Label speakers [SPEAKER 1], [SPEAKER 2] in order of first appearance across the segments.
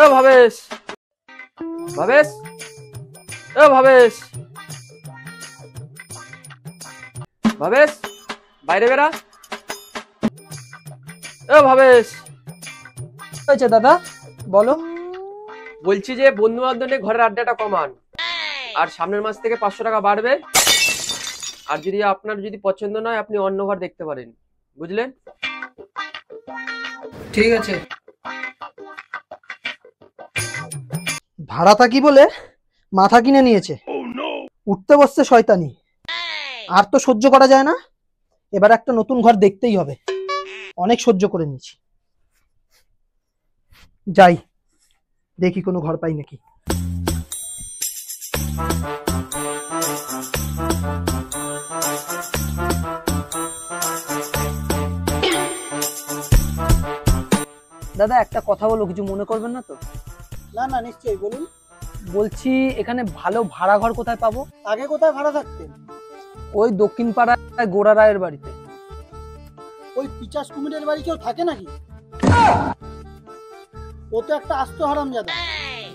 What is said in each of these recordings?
[SPEAKER 1] এ ভাবেশ, ভাবেশ, এ ভাবেশ, ভাবেশ, বাইরে বেরা। এ ভাবেশ।
[SPEAKER 2] হয়েছে দাদা, বলো।
[SPEAKER 1] বলছি যে বন্ধু বান্ধব নিয়ে ঘরের আড্ডাটা কমান, আর সামনের মাস থেকে 500 টাকা বাড়বে। আর যদি আপনার যদি পছন্দ নয় আপনি অন্য ঘর দেখতে পারেন, বুঝলেন?
[SPEAKER 2] ঠিক আছে। ভাড়া থাকি বলে মাথা কিনে নিয়েছে, উঠতে বসতে শয়তানি, আর তো সহ্য করা যায় না। এবার একটা নতুন ঘর দেখতেই হবে, অনেক সহ্য করে নিয়েছি। যাই দেখি কোনো ঘর পাই নাকি। দাদা একটা কথা বলো, কিছু মনে করবেন না তো?
[SPEAKER 3] না না, নিশ্চয়ই বলুন।
[SPEAKER 2] বলছি এখানে ভালো ভাড়া ঘর কোথায় পাবো?
[SPEAKER 3] আগে কোথায় ভাড়া থাকতেন?
[SPEAKER 2] ওই দক্ষিণ পাড়ায় গোড়া রায়ের বাড়িতে।
[SPEAKER 3] ওই পিচাস কুমিরের বাড়ি কেউ থাকে নাকি? ও তো একটা আস্ত হারামজাদা,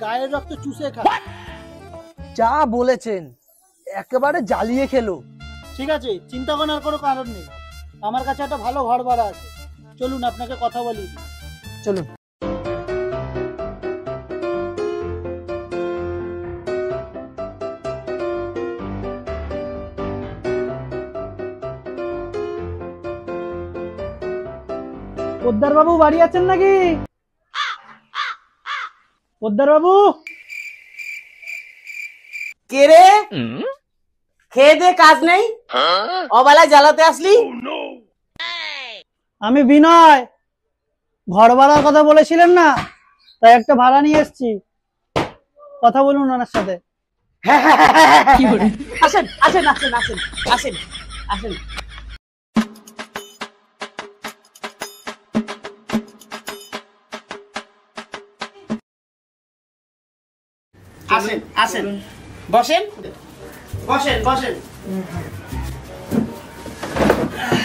[SPEAKER 3] গায়ের রক্ত চুষে খায়।
[SPEAKER 2] যা বলেছেন, একেবারে জ্বালিয়ে খেলো।
[SPEAKER 3] ঠিক আছে, চিন্তা করার কোনো কারণ নেই। আমার কাছে একটা ভালো ঘর ভাড়া আছে, চলুন আপনাকে কথা বলি।
[SPEAKER 2] চলুন।
[SPEAKER 3] পোদ্দার বাবু বাড়ি আছেন নাকি? পোদ্দার বাবু।
[SPEAKER 4] কে রে? খেয়ে দে কাজ নেই, অবেলায় জ্বালাতে আসলি?
[SPEAKER 3] আমি বিনয়, ঘর ভাড়ার কথা বলেছিলেন না, তাই একটা ভাড়া নিয়ে এসেছি, কথা বলুন ওনার সাথে।
[SPEAKER 4] আসেন আসেন আসেন আসেন আসেন আসেন। আসেন আসেন, বসেন বসেন বসেন।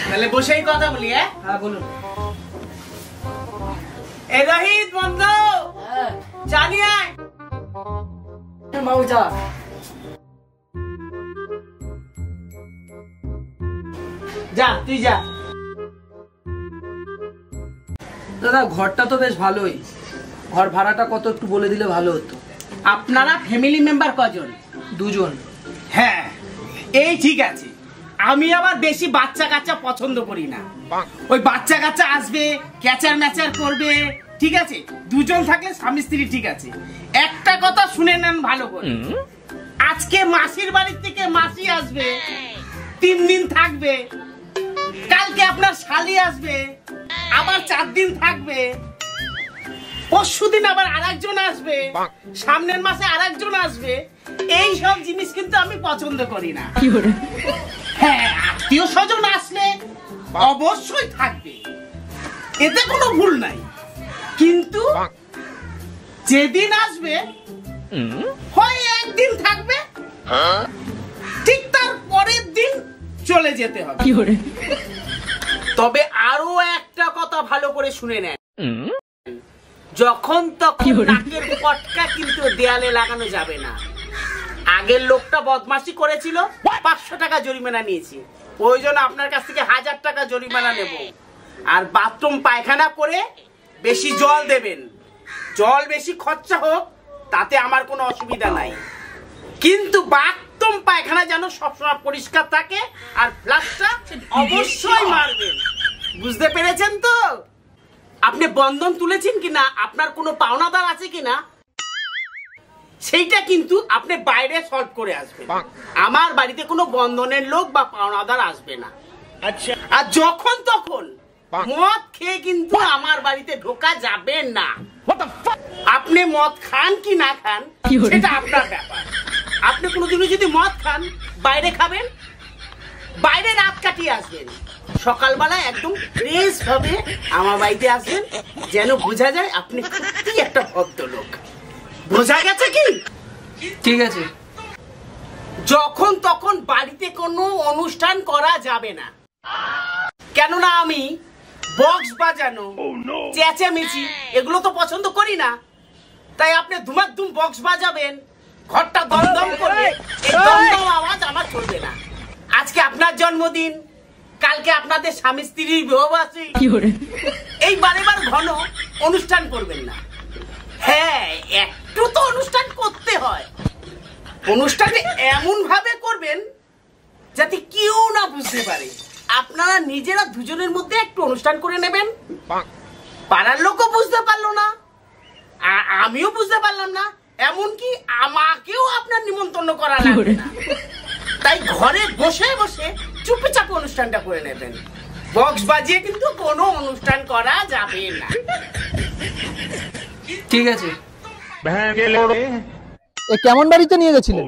[SPEAKER 4] তাহলে বসেই কথা বলি।
[SPEAKER 2] হ্যাঁ বলুন।
[SPEAKER 4] এ রোহিত বন্ধু, জানি আয়।
[SPEAKER 2] বাবু যা।
[SPEAKER 4] যা তুই যা।
[SPEAKER 2] দাদা ঘরটা তো বেশ ভালোই, ঘর ভাড়াটা কত একটু বলে দিলে ভালো হতো।
[SPEAKER 4] আপনারা ফ্যামিলি মেম্বার কজন?
[SPEAKER 2] 2 জন।
[SPEAKER 4] হ্যাঁ এই ঠিক আছে। আমি আবার বেশি বাচ্চা কাচ্চা পছন্দ করি না। ওই বাচ্চা কাচ্চা আসবে, ক্যাচার ম্যাচার করবে, ঠিক আছে? 2 জন থাকলে স্বামী স্ত্রী ঠিক আছে। একটা কথা শুনে নেন ভালো করে, আজকে মাসির বাড়ি থেকে মাসি আসবে, 3 দিন থাকবে। কালকে আপনার শালি আসবে, আবার 4 দিন থাকবে। পরশুদিন আবার আরেকজন আসবে, সামনের মাসে আরেকজন আসবে। এই সব জিনিস কিন্তু আমি পছন্দ করি না। হ্যাঁ, আত্মীয় স্বজন আসলে অবশ্যই থাকবে, এতে কোনো ভুল নাই। কিন্তু যেদিন আসবে হয় একদিন থাকবে, ঠিক তার পরের দিন চলে যেতে হবে। তবে আরো একটা কথা ভালো করে শুনে নেন, যখন তখন নাকের পটকা কিন্তু দেয়ালে লাগানো যাবে না। আগের লোকটা বদমাশি করেছিল, 500 টাকা জরিমানা নিয়েছি, প্রয়োজন আপনার কাছ থেকে 1000 টাকা জরিমানা নেব। আর বাথরুম পায়খানা করে বেশি জল দেবেন, জল বেশি খরচা হোক তাতে আমার কোনো অসুবিধা নাই, কিন্তু বাথরুম পায়খানা যেন সবসময় পরিষ্কার থাকে। আর ফ্লাশটা অবশ্যই মারবেন, বুঝতে পেরেছেন তো? আপনি বন্ধন তুলেছেন কিনা, আপনার কোনো পাওনাদার আছে কিনা, সেইটা কিন্তু আপনি বাইরে সলভ করে আসবেন। আমার বাড়িতে কোনো বন্ধনের লোক বা পাওনাদার আসবে না। আচ্ছা। আর যখন তখন মদ খেয়ে কিন্তু আমার বাড়িতে ঢোকা যাবে না। আপনি মদ খান কি না খান সেটা আপনার ব্যাপার। আপনি কোনোদিনও যদি মদ খান, বাইরে খাবেন, বাইরে রাত কাটিয়ে আসবেন, সকালবেলা একদম ফ্রেশ ভাবে আমার বাড়িতে আসবেন, যেন বোঝা যায় আপনি সত্যি একটা ভদ্রলোক। বোঝা গেছে কি?
[SPEAKER 2] ঠিক আছে।
[SPEAKER 4] যখন তখন বাড়িতে কোনো অনুষ্ঠান করা যাবে না, কেননা আমি বক্স বাজানো, চেঁচামেচি এগুলো তো পছন্দ করি না। তাই আপনি ধুমাধুম বক্স বাজাবেন, ঘরটা দমদম করবে, এই দমদম আওয়াজ আমার চলবে না। আজকে আপনার জন্মদিন, কালকে আপনাদের স্বামী স্ত্রীর বিবাহবার্ষিকী, এই বারেবার ঘন অনুষ্ঠান করবেন না। হ্যাঁ, একটু তো অনুষ্ঠান করতে হয়। অনুষ্ঠানটা এমন ভাবে করবেন যাতে কেউ না বুঝতে পারে। আপনারা নিজেরা দুজনের মধ্যে একটু অনুষ্ঠান করে নেবেন, পাড়ার লোকও বুঝতে পারলো না, আর আমিও বুঝতে পারলাম না, এমনকি আমাকেও আপনার নিমন্ত্রণ করা লাগবে না। তাই ঘরে বসে বসে চুপচাপ অনুষ্ঠানটা করে নেবেন। বক্স বাজিয়ে কিন্তু কোনো অনুষ্ঠান করা যাবে না।
[SPEAKER 1] ঠিক আছে।
[SPEAKER 2] এ কেমন বাড়িতে নিয়ে গেছিলেন?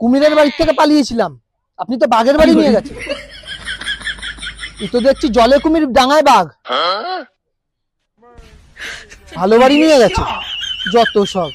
[SPEAKER 2] কুমিরের বাড়ি থেকে পালিয়েছিলাম, আপনি তো বাঘের বাড়ি নিয়ে গেছেন। এ তো দেখছি জলে কুমির ডাঙায় বাঘ। ভালো বাড়ি নিয়ে গেছে, যত সব।